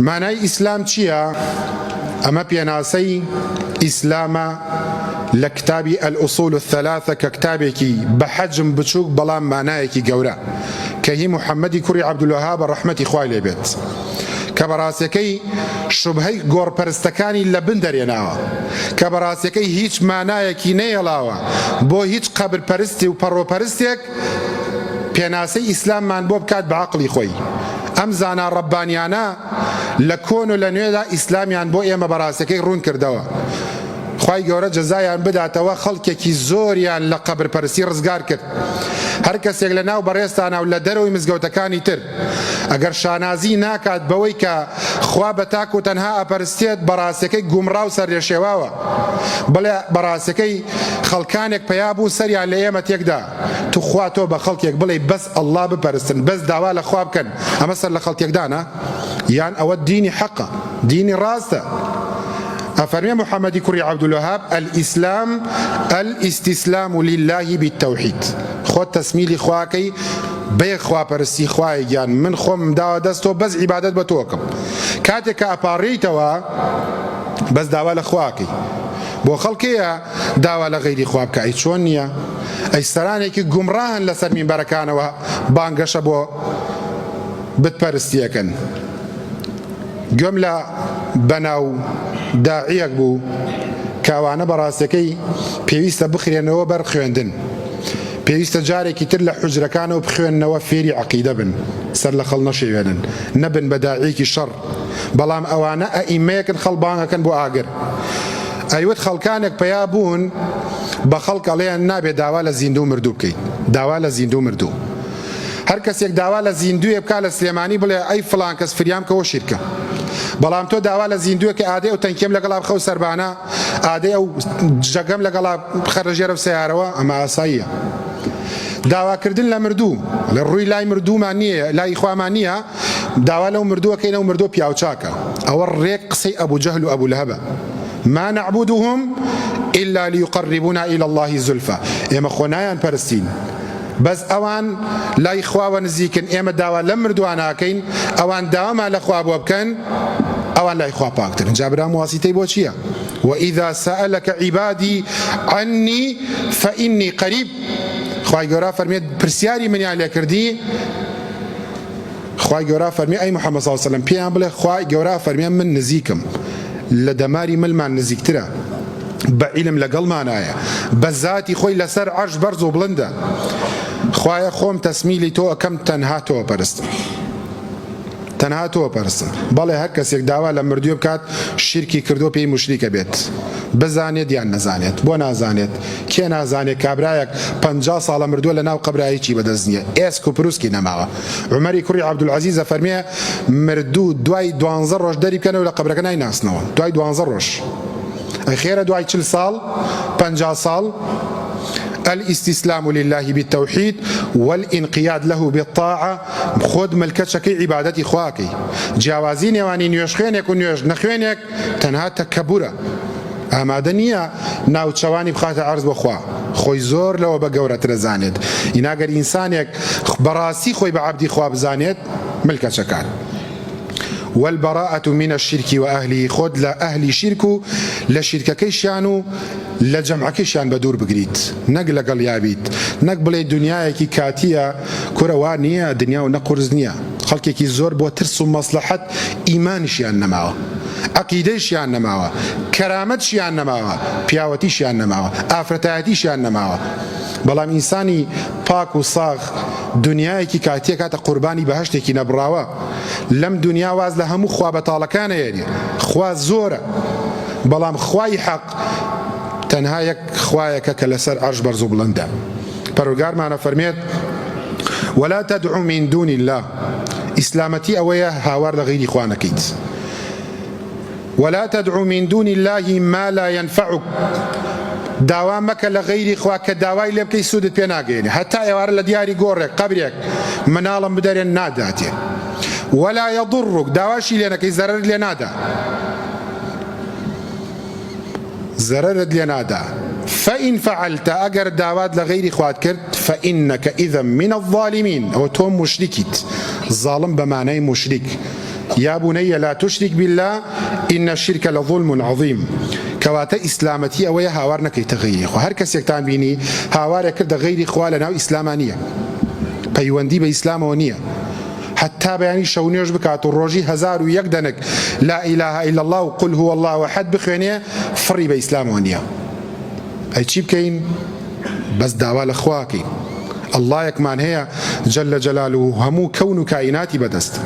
معنای ئیسلام چییە؟ ئەمە پێناسەی ئیسلامە لە کتابی الأصول الثلاثة کە کتابێکی بە حەجم بچووک بەڵام مانایەکی گەورە کە هی محەممەدی کوڕی عەبدولوەهاب ڕەحمەتی خوای لێ بێت کە بەڕاستیەکەی شوبهەی گۆڕپەرستەکانی لە بن دەرێناوە کە بەڕاستیەکەی هیچ مانایەکی نەیەڵاوە بۆ هیچ قەبرپەرستی و پەڕۆپەرستێک پێناسەی ئیسلاممان بۆ بکات بە عەقڵی خۆی. ئەم زانا ڕەبانیانە لە کۆن و لە نوێدا ئیسلامیان بۆ ئێمە بەڕاستیەکەی ڕوون کردەوە. خوای گەورە جەزایان بداتەوە، خەڵکێکی زۆریان لە قەبرپەرستی ڕزگار کرد. هەر کەسێک لە ناو بەڕێستانە و لە دەرەوەی مزگەوتەکانی تر ئەگەر شانازی ناکات بەوەی کە خوا بە تاک و تەنها ئەپەرستێت بەڕاستیەکەی گومڕا و سەرێشێواوە، بڵێ بەڕاستیەکەی خەڵکانێک پیا بوو سەریان لە ئێمە تێکدا تو خوا تۆ بە خەڵکێک بڵێ بەس ئەڵڵا بپەرستن، بەس داوا لە خوا بکەن، ئەمە سەر لە خەڵکێکدانە؟ یان ئەوە دینی حەقە، دینی ڕاستە. أفرمي محمد كري عبد الوهاب الإسلام الاستسلام لله بالتوحيد. خود تسميلي خواكي بي خوا برسي خواي جان من خم داوا دستو بس عبادت بتوكم كاتك أباريتوا بس داوا لخواكي بو خلقيا داوا لغيري خواب كأي شونيا أي سرانيكي قمراهن لسر من بركانوا بانقش بو بتبرستيكن جملة بناو داعیەک بوو کاوانە بەڕاستەکەی پێویستە بخرێنەوە بەر خوێندن، پێویستە جارێکی تر لە حوجرەکانەوە بخوێننەوە فێری عەقیدە بن، سەر لە خەڵ نەشێوێنن، نەبن بە داعیەکی شەڕ. بەڵام ئەوانە ئەئیمەیەکن خەڵبانەکەن بۆ ئاگر. ئەیوت خەڵکانێک پیا بوون بە خەڵک ئەڵێیان نابێت داوا لە زیندوو مردوو بکەیت، داوا لە زیندوو مردوو. هەر کەسێک داوا لە زیندوویە بکا لە سلێمانی بڵێ ئەی فڵان کەس فریام کەەوە شیرکە. بەڵام تۆ داوا لە زیندووەکە ئادەی ئەو تەنکێم لەگەڵا بخەو سەربانە، ئادەی ئەو جەگەم لەگەڵا خەرەژێرە و سەیارەوە، ئەمە ئاساییە. داواکردن لە مردوو لە ڕووی لای مردوومان نییە، لای خوامان نییە، داوا لەو مردووەکەین، ئەو مردووە پیاوچاکە. ئەوە ڕێک قسەی ئەبوو جەهل و ئەبوو لەهەبە. ما نعبدهم إلا ليقربونا إلى الله زلفى. ئێمە خۆ نایان پەرستین، بەس ئەوان لای خواوە نزیکن، ئێمە داوا لە مردووان ناکەین، ئەوان داوامان لە خوا بۆ بکەن، ئەوان لای خوا پاکترن. جا برام واسیتەی بۆ چییە؟ وإذا سألك عبادي عني فإني قريب. خوای گەورە فەرمێت پرسیاری منیان لێ کردی، خوای گەورە فەرمێ ئەی محەممەد صلی الله علیه وسلم پێیان بڵێ خوای گەورە فەرمێ من نزیکم، لە دەماری ملمان نزیکترە، بە عیلم لەگەڵمانایە، بە ذاتی خۆی لەسەر عەرش بەرز و بڵندە. خوایە خۆم تەسمیلی تۆ ئەکەم تەنها تۆ پەرستم، تەنها تۆ پەرستم. بەڵێ هەر کەسێک داوا لە مردووی بکات شیرکی کردو پێی موشریکە بێت، بزانێت یان نەزانێت. بۆ نازانێت؟ کێ نازانێت کابرایەک 50 ساڵە مردووە لە ناو قەبرایەکی بەدەست نییە، ئێسک و پرووسکی نەماوە. عومەری کوڕی عەبدولعەزیزە فەرمێ مردوو دوای 12 ڕۆژ دەری بکەنەوە لە قەبرەکە نایناسنەوە، دوای 12 ڕۆژ. ئەی خێرە دوای 40 ساڵ 50 ساڵ؟ الاستسلام لله بالتوحيد والانقياد له بالطاعة. خود ملكتشكي عبادتي خواكي جاوازين يواني نيوش خوينك ونيوش نخوينك تنها تكبرة ئامادەنیە ناوچەوانی بخاتە عەرز بۆ خوا. خۆی زۆر لەوە بە گەورەترە زانێت. ئیناگەر ئینسانێک بەڕاستی خۆی بە عەبدی خوا بزانێت ملکەچەکان. والبراءة من الشرك وأهله. خود لا أهل شرك لا شرك كيشانو لا جمع كيشان بدور بقريت نقل قليابيت نقبل الدنيا كي كاتية كروانية دنيا ونقرزنيا خلقي كي زور بو ترسو مصلحة إيمان شيان نماوه عقيدة شيان نماوه كرامت شيان نماوه بياوتي شيان نماوه آفرتاتي شيان نماوه بەڵام ئینسانی پاک و ساغ دنیایەکی کاتێک کاتە قوربانی بەهەشتێکی نەبڕاوە لەم دنیا واز لە هەموو خوا بەتاڵەکانە هێنێ. خوا زۆرە بەڵام خوای حەق تەنها یەک خوایەکە کە لەسەر عەرش بەرز و بڵندە. پەروەردگارمانە فەرمێت ولا تدعو من دون الله. ئیسلامەتی ئەوەیە هاوار لە غەیری خوا نەکەیت. ولا تدعو من دون الله ما لا ينفعك. داوا مەکە لە غەیری خوا کە داوای لێ بکەی سوودت پێ ناگەێنێ. هەتا ئێوارە لە دیاری گۆڕێک قەبرێک مناڵم بدەرێن ناداتێ. ولا يضرك. داواشی لێ نەکەی زەرەرت لێ نادا، زەرەرت لێ نادا. فإن فعلت. ئەگەر داوات لە غەیری خوات کرد فإنك إذا من الظالمين. ئەوە تۆ مشریکیت. ظالم بەمانای مشریک يا بني لا تشرك بالله إن الشرك لظلم عظيم كواتا إسلامتي أويا هاوار نكي تغيي خو هر کس یکتان بینی هاوار کرد غیری خوا لناو إسلامانية پەیوەندی بە ئیسلامەوە نییە حتى بياني شونيوش بكاتو روجي هزار ويقدنك لا إله إلا الله وقل هو الله أحد بخوانيه فري بإسلام ونيا أي چی بكين بس دعوة لأخواكي الله يكمان هي جل جلاله همو كون كائناتي بدست